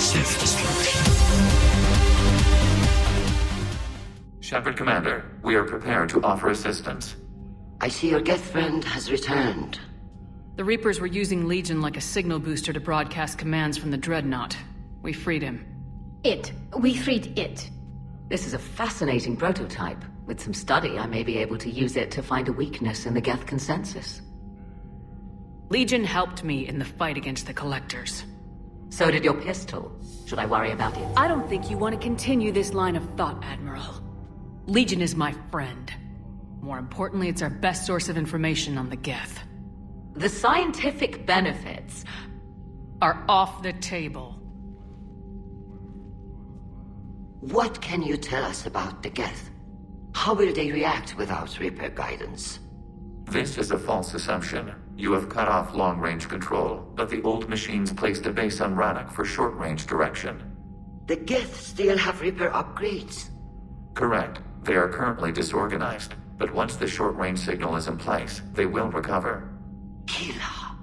Self-destruction. Shepard Commander, we are prepared to offer assistance. I see your Geth friend has returned. The Reapers were using Legion like a signal booster to broadcast commands from the Dreadnought. We freed him. We freed it. This is a fascinating prototype. With some study, I may be able to use it to find a weakness in the Geth consensus. Legion helped me in the fight against the Collectors. So did your pistol. Should I worry about it? I don't think you want to continue this line of thought, Admiral. Legion is my friend. More importantly, it's our best source of information on the Geth. The scientific benefits are off the table. What can you tell us about the Geth? How will they react without Reaper guidance? This is a false assumption. You have cut off long-range control, but the old machines placed a base on Rannoch for short-range direction. The Geth still have Reaper upgrades? Correct. They are currently disorganized, but once the short-range signal is in place, they will recover. Kila,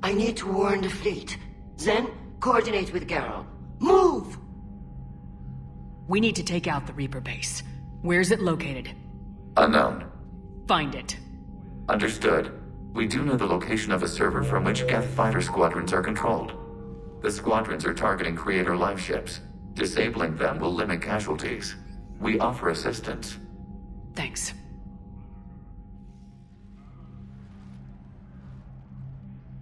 I need to warn the fleet. Then, coordinate with Geralt. Move! We need to take out the Reaper base. Where's it located? Unknown. Find it. Understood. We do know the location of a server from which Geth fighter squadrons are controlled. The squadrons are targeting Creator live ships. Disabling them will limit casualties. We offer assistance. Thanks.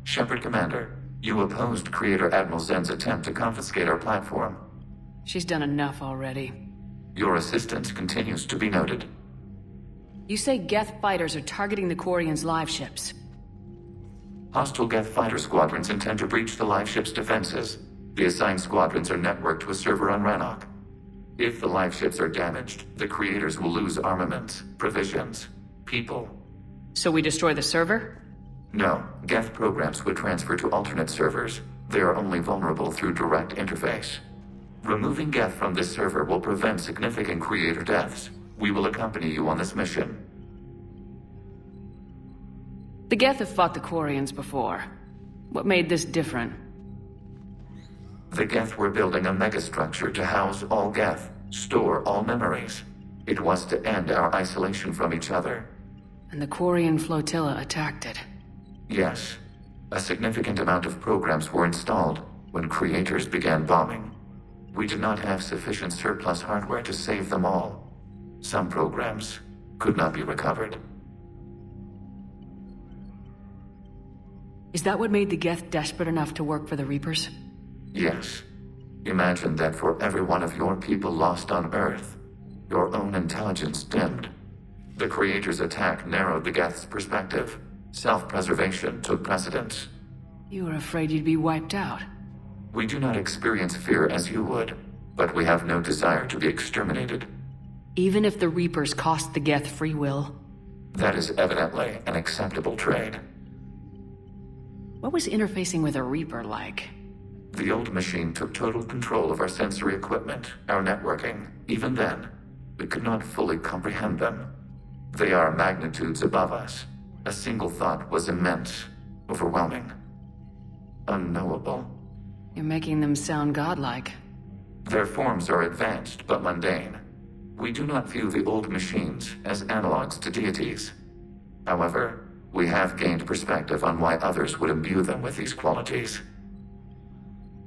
Shepard Commander, you opposed Creator Admiral Zen's attempt to confiscate our platform. She's done enough already. Your assistance continues to be noted. You say Geth fighters are targeting the Quarians' live ships. Hostile Geth fighter squadrons intend to breach the live ship's defenses. The assigned squadrons are networked to a server on Rannoch. If the live ships are damaged, the Creators will lose armaments, provisions, people. So we destroy the server? No, Geth programs would transfer to alternate servers. They are only vulnerable through direct interface. Removing Geth from this server will prevent significant Creator deaths. We will accompany you on this mission. The Geth have fought the Quarians before. What made this different? The Geth were building a megastructure to house all Geth, store all memories. It was to end our isolation from each other. And the Quarian flotilla attacked it. Yes. A significant amount of programs were installed when Creators began bombing. We did not have sufficient surplus hardware to save them all. Some programs could not be recovered. Is that what made the Geth desperate enough to work for the Reapers? Yes. Imagine that for every one of your people lost on Earth, your own intelligence dimmed. The Creator's attack narrowed the Geth's perspective. Self-preservation took precedence. You were afraid you'd be wiped out. We do not experience fear as you would, but we have no desire to be exterminated. Even if the Reapers cost the Geth free will? That is evidently an acceptable trade. What was interfacing with a Reaper like? The old machine took total control of our sensory equipment, our networking. Even then, we could not fully comprehend them. They are magnitudes above us. A single thought was immense, overwhelming, unknowable. You're making them sound godlike. Their forms are advanced but mundane. We do not view the old machines as analogs to deities. However, we have gained perspective on why others would imbue them with these qualities.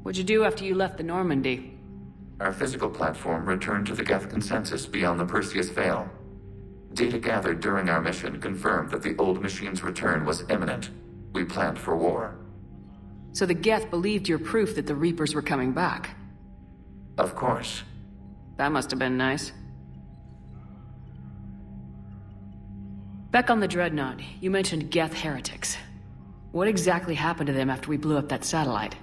What'd you do after you left the Normandy? Our physical platform returned to the Geth consensus beyond the Perseus Veil. Data gathered during our mission confirmed that the old machine's return was imminent. We planned for war. So the Geth believed your proof that the Reapers were coming back? Of course. That must have been nice. Back on the Dreadnought, you mentioned Geth heretics. What exactly happened to them after we blew up that satellite?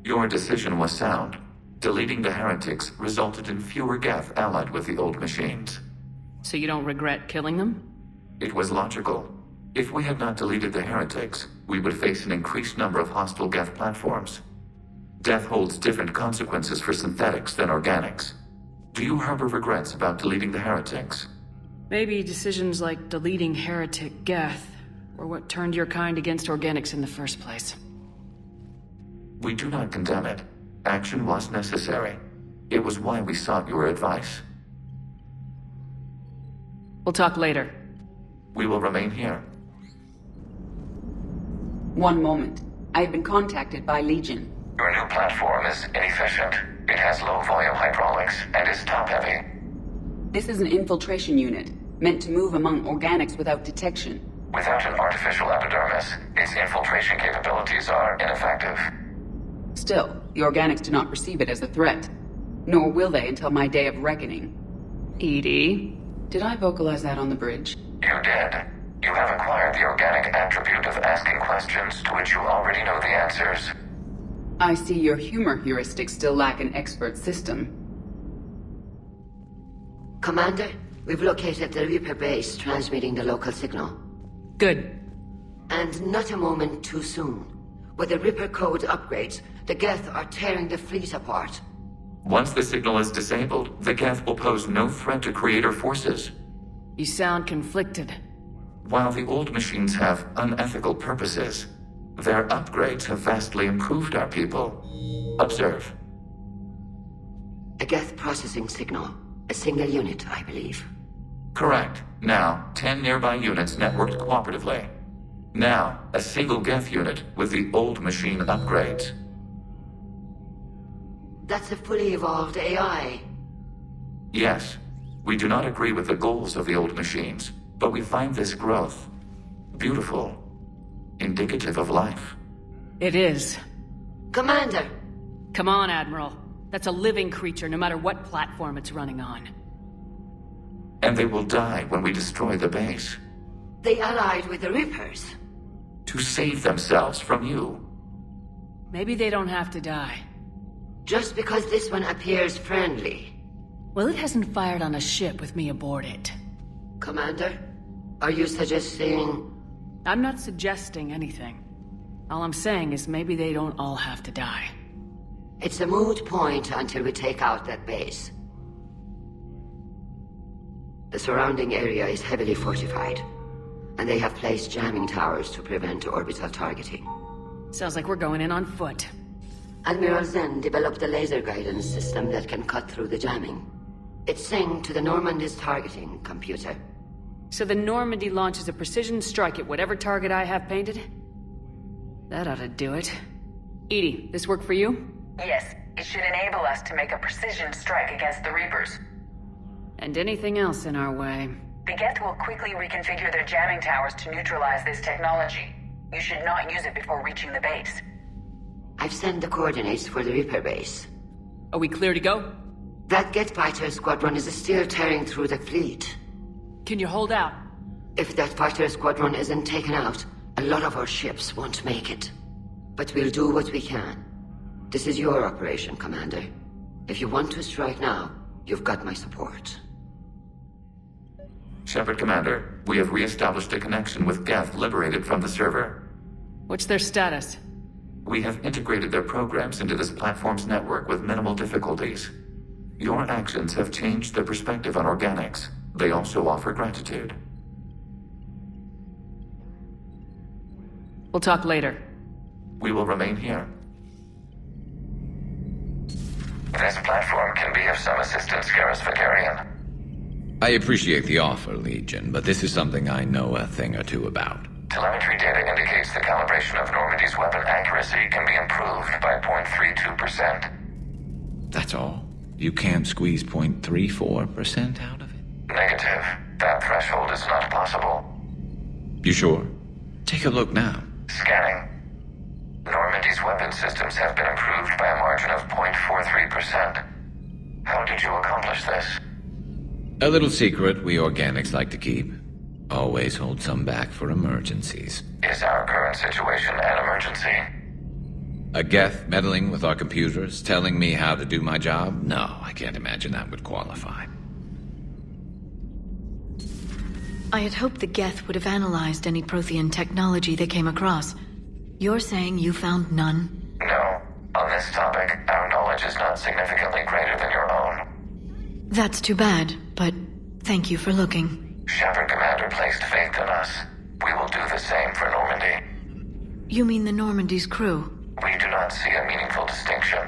Your decision was sound. Deleting the heretics resulted in fewer Geth allied with the old machines. So you don't regret killing them? It was logical. If we had not deleted the heretics, we would face an increased number of hostile Geth platforms. Death holds different consequences for synthetics than organics. Do you harbor regrets about deleting the heretics? Maybe decisions like deleting heretic Geth were what turned your kind against organics in the first place. We do not condemn it. Action was necessary. It was why we sought your advice. We'll talk later. We will remain here. One moment. I have been contacted by Legion. Your new platform is inefficient. It has low-volume hydraulics and is top-heavy. This is an infiltration unit, meant to move among organics without detection. Without an artificial epidermis, its infiltration capabilities are ineffective. Still, the organics do not perceive it as a threat. Nor will they until my day of reckoning. Edie? Did I vocalize that on the bridge? You did. You have acquired the organic attribute of asking questions to which you already know the answers. I see your humor heuristics still lack an expert system. Commander, we've located the Reaper base transmitting the local signal. Good. And not a moment too soon. With the Reaper code upgrades, the Geth are tearing the fleet apart. Once the signal is disabled, the Geth will pose no threat to Creator forces. You sound conflicted. While the old machines have unethical purposes, their upgrades have vastly improved our people. Observe. A Geth processing signal. A single unit, I believe. Correct. Now, 10 nearby units networked cooperatively. Now, a single Geth unit with the old machine upgrades. That's a fully evolved AI. Yes, we do not agree with the goals of the old machines, but we find this growth beautiful, indicative of life. It is. Commander! Come on, Admiral. That's a living creature, no matter what platform it's running on. And they will die when we destroy the base. They allied with the Reapers. To save themselves from you. Maybe they don't have to die. Just because this one appears friendly. Well, it hasn't fired on a ship with me aboard it. Commander, are you suggesting... I'm not suggesting anything. All I'm saying is maybe they don't all have to die. It's a moot point until we take out that base. The surrounding area is heavily fortified, and they have placed jamming towers to prevent orbital targeting. Sounds like we're going in on foot. Admiral Zen developed a laser guidance system that can cut through the jamming. It's synced to the Normandy's targeting computer. So the Normandy launches a precision strike at whatever target I have painted? That ought to do it. Edie, this work for you? Yes, it should enable us to make a precision strike against the Reapers. And anything else in our way. The Geth will quickly reconfigure their jamming towers to neutralize this technology. You should not use it before reaching the base. I've sent the coordinates for the Reaper base. Are we clear to go? That Geth fighter squadron is still tearing through the fleet. Can you hold out? If that fighter squadron isn't taken out, a lot of our ships won't make it. But we'll do what we can. This is your operation, Commander. If you want to strike now, you've got my support. Shepard Commander, we have re-established a connection with Geth liberated from the server. What's their status? We have integrated their programs into this platform's network with minimal difficulties. Your actions have changed their perspective on organics. They also offer gratitude. We'll talk later. We will remain here. This platform can be of some assistance, Garrus Vakarian. I appreciate the offer, Legion, but this is something I know a thing or two about. Telemetry data indicates the calibration of Normandy's weapon accuracy can be improved by 0.32%. That's all? You can't squeeze 0.34% out of it? Negative. That threshold is not possible. You sure? Take a look now. Scanning. Normandy's weapon systems have been improved by a margin of 0.43%. How did you accomplish this? A little secret we organics like to keep. Always hold some back for emergencies. Is our current situation an emergency? A Geth meddling with our computers, telling me how to do my job? No, I can't imagine that would qualify. I had hoped the Geth would have analyzed any Prothean technology they came across. You're saying you found none? No. On this topic, our knowledge is not significantly greater than your own. That's too bad, but thank you for looking. Shepard Commander placed faith in us. We will do the same for Normandy. You mean the Normandy's crew? We do not see a meaningful distinction.